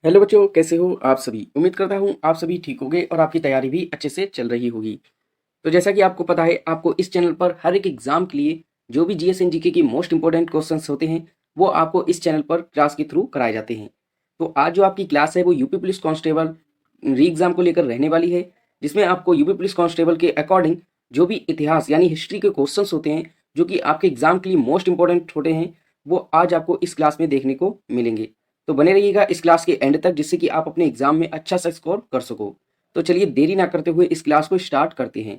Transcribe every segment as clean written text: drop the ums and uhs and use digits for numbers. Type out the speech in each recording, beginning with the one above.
Hello बच्चों, कैसे हो आप सभी। उम्मीद करता हूँ आप सभी ठीक होंगे और आपकी तैयारी भी अच्छे से चल रही होगी। तो जैसा कि आपको पता है, आपको इस चैनल पर हर एक एग्जाम के लिए जो भी जीएस एंड जीके की मोस्ट इंपॉर्टेंट क्वेश्चंस होते हैं वो आपको इस चैनल पर क्लास के थ्रू कराए जाते हैं। तो आज जो आपकी क्लास है वो यूपी पुलिस कांस्टेबल री एग्जाम को लेकर रहने वाली है, जिसमें आपको यूपी पुलिस कांस्टेबल के अकॉर्डिंग जो भी इतिहास यानी हिस्ट्री के क्वेश्चंस होते हैं जो कि आपके एग्जाम के लिए मोस्ट इंपॉर्टेंट होते हैं, वो आज आपको इस क्लास में देखने को मिलेंगे। तो बने रहिएगा इस क्लास के एंड तक, जिससे कि आप अपने एग्जाम में अच्छा सा स्कोर कर सको। तो चलिए देरी ना करते हुए इस क्लास को स्टार्ट करते हैं।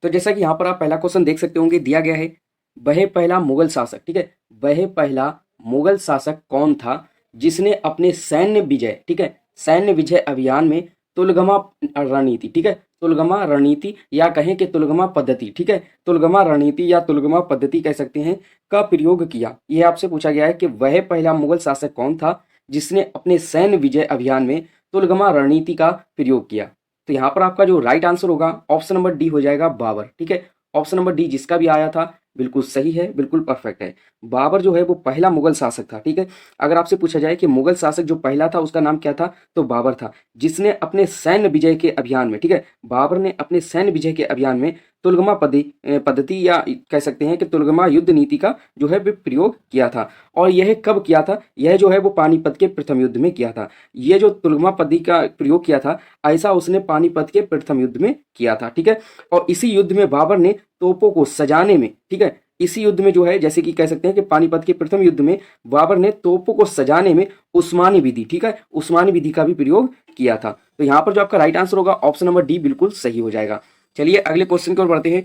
तो जैसा कि यहाँ पर आप पहला क्वेश्चन देख सकते होंगे, दिया गया है वह पहला मुगल शासक, ठीक है, वह पहला मुगल शासक कौन था जिसने अपने सैन्य विजय, ठीक है, सैन्य विजय अभियान में तुलगमा रणनीति, ठीक है, तुलगमा रणनीति या कहें कि तुलगमा पद्धति, ठीक है, तुलगमा रणनीति या तुलगमा पद्धति कह सकते हैं, का प्रयोग किया। यह आपसे पूछा गया है कि वह पहला मुगल शासक कौन था जिसने अपने सैन्य विजय अभियान में तुलगमा रणनीति का प्रयोग किया। तो यहाँ पर आपका जो राइट आंसर होगा ऑप्शन नंबर डी हो जाएगा, बाबर, ठीक है। ऑप्शन नंबर डी जिसका भी आया था बिल्कुल सही है, बिल्कुल परफेक्ट है। बाबर जो है वो पहला मुगल शासक था, ठीक है। अगर आपसे पूछा जाए कि मुगल शासक जो पहला था उसका नाम क्या था, तो बाबर था, जिसने अपने सैन्य विजय के अभियान में, ठीक है, बाबर ने अपने सैन्य विजय के अभियान में तुलगमा पद्धति या कह सकते हैं कि तुलगमा युद्ध नीति का जो है प्रयोग किया था। और यह कब किया था, यह जो है वो पानीपत के प्रथम युद्ध में किया था। यह जो तुलगमा पद्धति का प्रयोग किया था, ऐसा उसने पानीपत के प्रथम युद्ध में किया था, ठीक है। और इसी युद्ध में बाबर ने तोपों को सजाने में, ठीक है, इसी युद्ध में जो है जैसे कि कह सकते हैं कि पानीपत के प्रथम युद्ध में बाबर ने तोपों को सजाने में उस्मानी विधि, ठीक है, उस्मानी विधि का भी प्रयोग किया था। तो यहाँ पर जो आपका राइट आंसर होगा ऑप्शन नंबर डी बिल्कुल सही हो जाएगा। चलिए अगले क्वेश्चन की ओर बढ़ते हैं।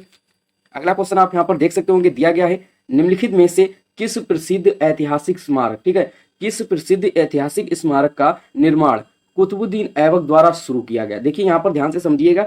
अगला क्वेश्चन आप यहाँ पर देख सकते होंगे, दिया गया है निम्नलिखित में से किस प्रसिद्ध ऐतिहासिक स्मारक, ठीक है, किस प्रसिद्ध ऐतिहासिक स्मारक का निर्माण कुतुबुद्दीन ऐबक द्वारा शुरू किया गया। देखिए यहाँ पर ध्यान से समझिएगा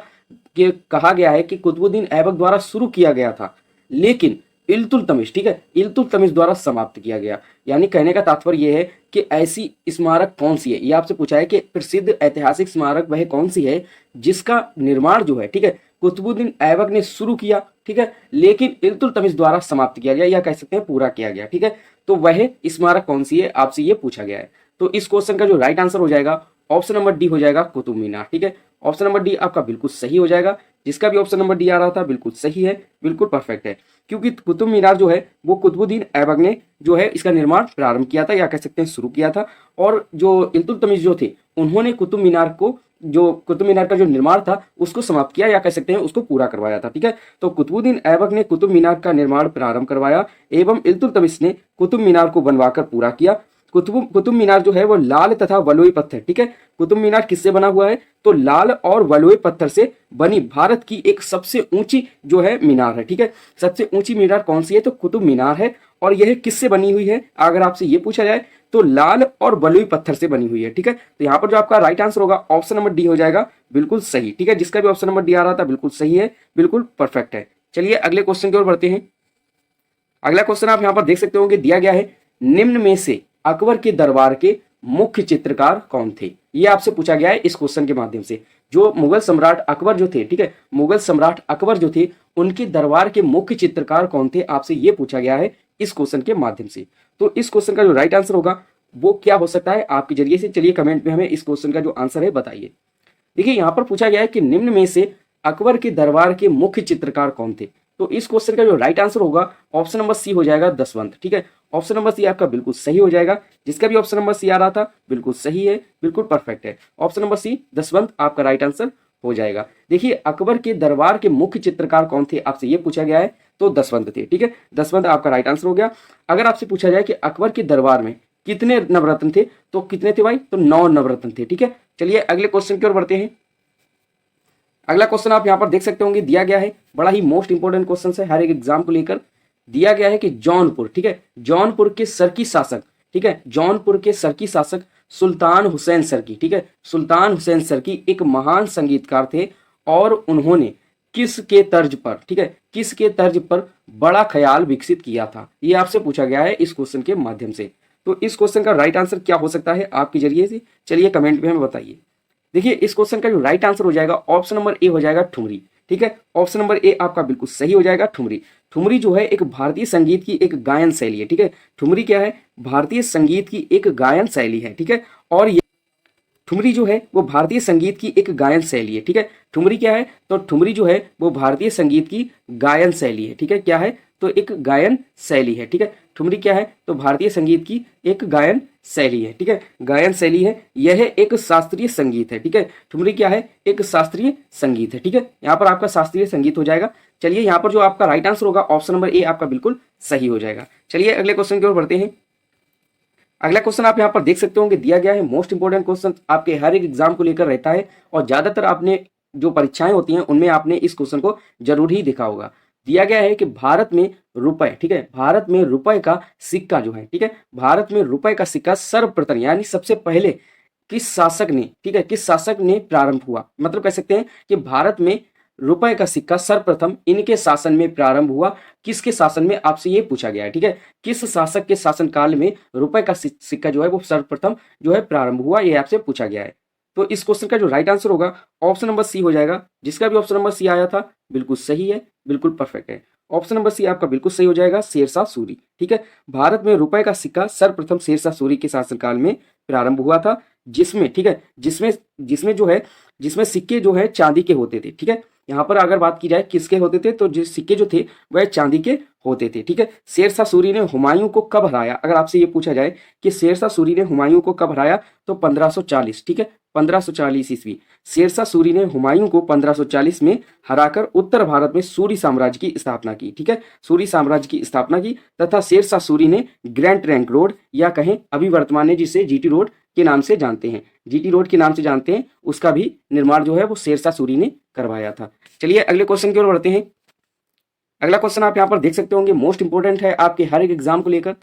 कि कहा गया है कि कुतुबुद्दीन ऐबक द्वारा शुरू किया गया था, लेकिन इल्तुतमिश, ठीक है, इल्तुतमिश द्वारा समाप्त किया गया। यानी कहने का तात्पर्य यह है कि ऐसी स्मारक कौन सी है, ये आपसे पूछा है कि प्रसिद्ध ऐतिहासिक स्मारक वह कौन सी है जिसका निर्माण जो है, ठीक है, कुतुबुद्दीन ऐबक ने शुरू किया, ठीक है, लेकिन इल्तुतमिश द्वारा समाप्त किया गया या कह सकते हैं पूरा किया गया, ठीक है। तो वह स्मारक कौन सी है, आपसे ये पूछा गया है। तो इस क्वेश्चन का जो राइट आंसर हो जाएगा ऑप्शन नंबर डी हो जाएगा, कुतुब मीनार, ठीक है। ऑप्शन नंबर डी आपका बिल्कुल सही हो जाएगा। जिसका भी ऑप्शन नंबर डी आ रहा था बिल्कुल सही है, बिल्कुल परफेक्ट है, क्योंकि कुतुब मीनार जो है वो कुतुबुद्दीन ऐबक ने जो है इसका निर्माण प्रारंभ किया था या कह सकते हैं शुरू किया था। और जो इल्तुतमिश जो थे उन्होंने कुतुब मीनार को, जो कुतुब मीनार का जो निर्माण था उसको समाप्त किया या कह सकते हैं उसको पूरा करवाया था, ठीक है। तो कुतुबुद्दीन ऐबक ने कुतुब मीनार का निर्माण प्रारंभ करवाया एवं इल्तुतमिश ने कुतुब मीनार को बनवाकर पूरा किया। कुतुब मीनार जो है वो लाल तथा वलोई पत्थर, ठीक है, कुतुब मीनार किससे बना हुआ है, तो लाल और वलोई पत्थर से बनी भारत की एक सबसे ऊंची जो है मीनार है, ठीक है। सबसे ऊंची मीनार कौन सी है, तो कुतुब मीनार है। और यह किससे बनी हुई है, अगर आपसे ये पूछा जाए तो लाल और वलोई पत्थर से बनी हुई है, ठीक है। तो यहाँ पर जो आपका राइट आंसर होगा ऑप्शन नंबर डी हो जाएगा, बिल्कुल सही, ठीक है। जिसका भी ऑप्शन नंबर डी आ रहा था बिल्कुल सही है, बिल्कुल परफेक्ट है। चलिए अगले क्वेश्चन की ओर बढ़ते हैं। अगला क्वेश्चन आप यहाँ पर देख सकते होंगे, दिया गया है निम्न में से अकबर के दरबार के मुख्य चित्रकार कौन थे। ये आपसे पूछा गया है इस क्वेश्चन के माध्यम से। जो मुगल सम्राट अकबर जो थे, ठीक है, मुगल सम्राट अकबर जो थे उनके दरबार के मुख्य चित्रकार कौन थे, आपसे ये पूछा गया है इस क्वेश्चन के माध्यम से। तो इस क्वेश्चन का जो राइट आंसर होगा वो क्या हो सकता है आपके जरिए से, चलिए कमेंट में हमें इस क्वेश्चन का जो आंसर है बताइए। देखिए यहाँ पर पूछा गया है कि निम्न में से अकबर के दरबार के मुख्य चित्रकार कौन थे। तो इस क्वेश्चन का जो राइट आंसर होगा ऑप्शन नंबर सी हो जाएगा, दसवंत, ठीक है। ऑप्शन नंबर सी आपका बिल्कुल सही हो जाएगा। जिसका भी ऑप्शन नंबर सी आ रहा था बिल्कुल सही है, बिल्कुल परफेक्ट है। ऑप्शन नंबर सी दसवंत आपका राइट आंसर हो जाएगा। देखिए अकबर के दरबार के मुख्य चित्रकार कौन थे, आपसे ये पूछा गया है, तो दसवंत थे, ठीक है। दसवंत आपका राइट आंसर हो गया। अगर आपसे पूछा जाए कि अकबर के दरबार में कितने नवरत्न थे, तो कितने थे भाई, तो 9 नवरत्न थे, ठीक है। चलिए अगले क्वेश्चन की ओर बढ़ते हैं। अगला क्वेश्चन आप यहाँ पर देख सकते होंगे, दिया गया है बड़ा ही मोस्ट इंपोर्टेंट क्वेश्चन है हर एक एग्जाम को लेकर। दिया गया है कि जौनपुर, ठीक है, जौनपुर के सरकी शासक, ठीक है, जौनपुर के सरकी शासक सुल्तान हुसैन सरकी, ठीक है, सुल्तान हुसैन सरकी एक महान संगीतकार थे और उन्होंने किसके तर्ज पर, ठीक है, किसके तर्ज पर बड़ा ख्याल विकसित किया था, ये आपसे पूछा गया है इस क्वेश्चन के माध्यम से। तो इस क्वेश्चन का राइट आंसर क्या हो सकता है आपके जरिए से, चलिए कमेंट में हमें बताइए। देखिए इस क्वेश्चन का जो राइट आंसर हो जाएगा ऑप्शन नंबर ए हो जाएगा, ठुमरी। ठीक है। ऑप्शन नंबर ए आपका बिल्कुल सही हो जाएगा, ठुमरी। ठुमरी जो है एक भारतीय संगीत की एक गायन शैली है, ठीक है। ठुमरी क्या है? भारतीय संगीत की एक गायन शैली है, ठीक है। और ये ठुमरी जो है वो भारतीय संगीत की एक गायन शैली है, ठीक है। ठुमरी क्या है? तो ठुमरी जो है वो भारतीय संगीत की गायन शैली है, ठीक है। क्या है? तो एक गायन शैली है, ठीक है। ठुमरी क्या है? तो भारतीय संगीत की एक गायन शैली है, ठीक है। गायन शैली है, यह एक शास्त्रीय संगीत है, ठीक है। ठुमरी क्या है? एक शास्त्रीय संगीत है, ठीक है। यहाँ पर आपका शास्त्रीय संगीत हो जाएगा। चलिए यहाँ पर जो आपका राइट आंसर होगा ऑप्शन नंबर ए आपका बिल्कुल सही हो जाएगा। चलिए अगले क्वेश्चन की ओर बढ़ते हैं। अगला क्वेश्चन आप यहाँ पर देख सकते होंगे, दिया गया है मोस्ट इंपोर्टेंट क्वेश्चन आपके हर एक एग्जाम को लेकर रहता है, और ज्यादातर आपने जो परीक्षाएं होती हैं उनमें आपने इस क्वेश्चन को जरूर ही देखा होगा। दिया गया है कि भारत में रुपए, ठीक है, भारत में रुपए का सिक्का जो है, ठीक है, भारत में रुपए का सिक्का सर्वप्रथम यानी सबसे पहले किस शासक ने, ठीक है, किस शासक ने प्रारंभ हुआ, मतलब कह सकते हैं कि भारत में रुपए का सिक्का सर्वप्रथम इनके शासन में प्रारंभ हुआ। किसके शासन में, आपसे ये पूछा गया है, ठीक है। किस शासक के शासन काल में रुपए का सिक्का जो है वो सर्वप्रथम जो है प्रारंभ हुआ, ये आपसे पूछा गया है। तो इस क्वेश्चन का जो राइट आंसर होगा ऑप्शन नंबर सी हो जाएगा। जिसका भी ऑप्शन नंबर सी आया था बिल्कुल सही है, बिल्कुल परफेक्ट है। ऑप्शन नंबर सी आपका बिल्कुल सही हो जाएगा, शेरशाह सूरी, ठीक है। भारत में रुपए का सिक्का सर्वप्रथम शेरशाह सूरी के शासनकाल में प्रारंभ हुआ था, जिसमें, ठीक है, जिसमें जिसमें जो है जिसमें सिक्के जो है चांदी के होते थे, ठीक है। यहाँ पर अगर बात की जाए किसके होते थे, तो जो सिक्के जो थे वह चांदी के होते थे, ठीक है। शेरशाह सूरी ने हुमायूं को कब हराया, अगर आपसे ये पूछा जाए कि शेरशाह सूरी ने हुमायूं को कब हराया, तो 1540, ठीक है, 1540 ईस्वी। शेरशाह सूरी ने हुमायूं को 1540 में हराकर उत्तर भारत में सूरी साम्राज्य की स्थापना की, ठीक है, सूरी साम्राज्य की स्थापना की। तथा शेरशाह सूरी ने ग्रैंड ट्रंक रोड, या कहें अभी वर्तमान में जिसे जीटी रोड के नाम से जानते हैं, जीटी रोड के नाम से जानते हैं, उसका भी निर्माण जो है वो शेरशाह सूरी ने करवाया था। चलिए अगले क्वेश्चन की ओर बढ़ते हैं। अगला क्वेश्चन आप यहाँ पर देख सकते होंगे, मोस्ट इंपोर्टेंट है आपके हर एक एग्जाम को लेकर।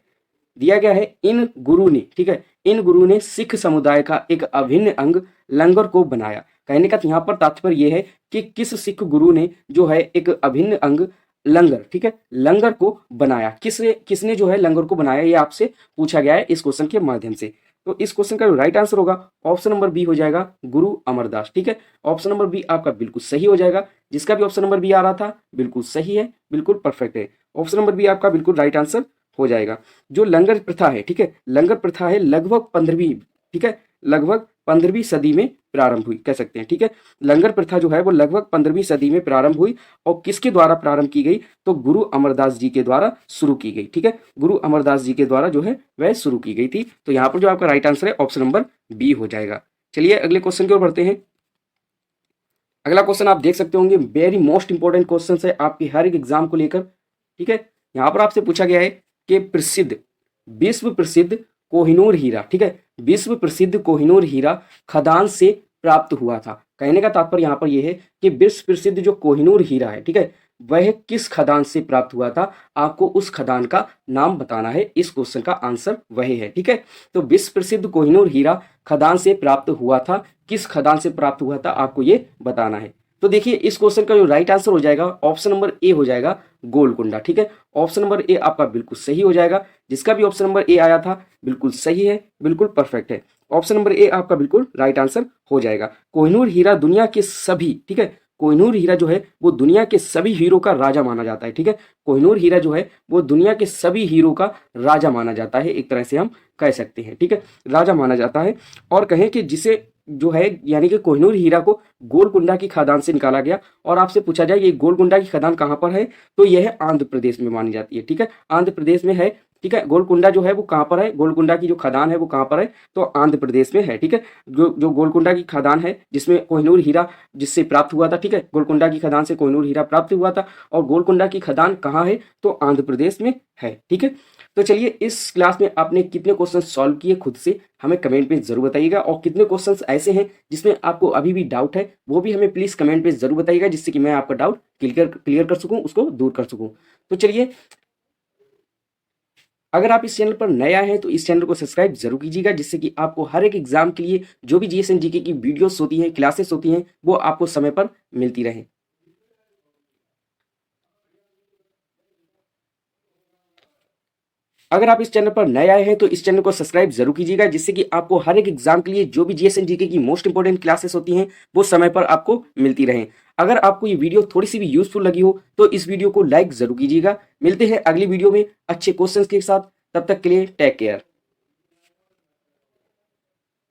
दिया गया है, इन गुरु ने, ठीक है, इन गुरु ने सिख समुदाय का एक अभिन्न अंग लंगर को बनाया। कहने का यहाँ पर तात्पर्य यह है कि किस सिख गुरु ने जो है एक अभिन्न अंग लंगर, ठीक है, लंगर को बनाया, किसने जो है लंगर को बनाया, ये आपसे पूछा गया है इस क्वेश्चन के माध्यम से। तो इस क्वेश्चन का जो राइट आंसर होगा ऑप्शन नंबर बी हो जाएगा, गुरु अमरदास, ठीक है। ऑप्शन नंबर बी आपका बिल्कुल सही हो जाएगा। जिसका भी ऑप्शन नंबर बी आ रहा था बिल्कुल सही है, बिल्कुल परफेक्ट है। ऑप्शन नंबर बी आपका बिल्कुल राइट आंसर हो जाएगा। जो लंगर प्रथा है, ठीक है, लंगर प्रथा है लगभग 15वीं, ठीक है, लगभग 15वीं सदी में प्रारंभ हुई, कह सकते हैं, ठीक है। लंगर प्रथा जो है वो लगभग 15वीं सदी में प्रारंभ हुई, और किसके द्वारा प्रारंभ की गई, तो गुरु अमरदास जी के द्वारा शुरू की गई, ठीक है, गुरु अमरदास जी के द्वारा जो है वह शुरू की गई थी। तो यहाँ पर जो आपका राइट आंसर है ऑप्शन नंबर बी हो जाएगा। चलिए अगले क्वेश्चन की ओर बढ़ते हैं। अगला क्वेश्चन आप देख सकते होंगे, वेरी मोस्ट इंपोर्टेंट क्वेश्चन है आपके हर एक एग्जाम को लेकर, ठीक है। यहाँ पर आपसे पूछा गया है कि प्रसिद्ध, विश्व प्रसिद्ध कोहिनूर हीरा, ठीक है, विश्व प्रसिद्ध कोहिनूर हीरा खदान से प्राप्त हुआ था। कहने का तात्पर्य यहाँ पर यह है कि विश्व प्रसिद्ध जो कोहिनूर हीरा है, ठीक है, वह किस खदान से प्राप्त हुआ था, आपको उस खदान का नाम बताना है। इस क्वेश्चन का आंसर वही है, ठीक है। तो विश्व प्रसिद्ध कोहिनूर हीरा खदान से प्राप्त हुआ था, किस खदान से प्राप्त हुआ था आपको ये बताना है। तो देखिए इस क्वेश्चन का जो राइट आंसर हो जाएगा ऑप्शन नंबर ए हो जाएगा, गोलकुंडा, ठीक है। ऑप्शन नंबर ए आपका बिल्कुल सही हो जाएगा। जिसका भी ऑप्शन नंबर ए आया था बिल्कुल सही है, बिल्कुल परफेक्ट है। ऑप्शन नंबर ए आपका बिल्कुल राइट आंसर हो जाएगा। कोहिनूर हीरा दुनिया के सभी, ठीक है, कोहिनूर हीरा जो है वो दुनिया के सभी हीरो का राजा माना जाता है, ठीक है। कोहिनूर हीरा जो है वो दुनिया के सभी हीरो का राजा माना जाता है, एक तरह से हम कह सकते हैं, ठीक है, राजा माना जाता है। और कहें कि जिसे जो है यानी कि कोहिनूर हीरा को गोलकुंडा की खदान से निकाला गया। और आपसे पूछा जाए ये गोलकुंडा की खदान कहाँ पर है, तो यह आंध्र प्रदेश में मानी जाती है, ठीक है, आंध्र प्रदेश में है, ठीक है। गोलकुंडा जो है वो कहाँ पर है, गोलकुंडा की जो खदान है वो कहाँ पर है, तो आंध्र प्रदेश में है, ठीक है। जो गोलकुंडा की खदान है जिसमें कोहिनूर हीरा जिससे प्राप्त हुआ था, ठीक है, गोलकुंडा की खदान से कोहिनूर हीरा प्राप्त हुआ था, और गोलकुंडा की खदान कहाँ है, तो आंध्र प्रदेश में है, ठीक है। तो चलिए इस क्लास में आपने कितने क्वेश्चन सॉल्व किए खुद से हमें कमेंट में जरूर बताइएगा, और कितने क्वेश्चंस ऐसे हैं जिसमें आपको अभी भी डाउट है वो भी हमें प्लीज कमेंट में जरूर बताइएगा, जिससे कि मैं आपका डाउट क्लियर कर सकूं, उसको दूर कर सकूं। तो चलिए, अगर आप इस चैनल पर नया हैं तो इस चैनल को सब्सक्राइब जरूर कीजिएगा, जिससे कि आपको हर एक एग्जाम के लिए जो भी जीएस एंड जीके की वीडियोस होती हैं, क्लासेस होती हैं, वो आपको समय पर मिलती रहे। अगर आप इस चैनल पर नए आए हैं तो इस चैनल को सब्सक्राइब जरूर कीजिएगा, जिससे कि आपको हर एक एग्जाम के लिए जो भी जीएस एंड जीके की मोस्ट इंपोर्टेंट क्लासेस होती हैं वो समय पर आपको मिलती रहें। अगर आपको ये वीडियो थोड़ी सी भी यूजफुल लगी हो तो इस वीडियो को लाइक जरूर कीजिएगा। मिलते हैं अगली वीडियो में अच्छे क्वेश्चंस के साथ, तब तक के लिए टेक केयर।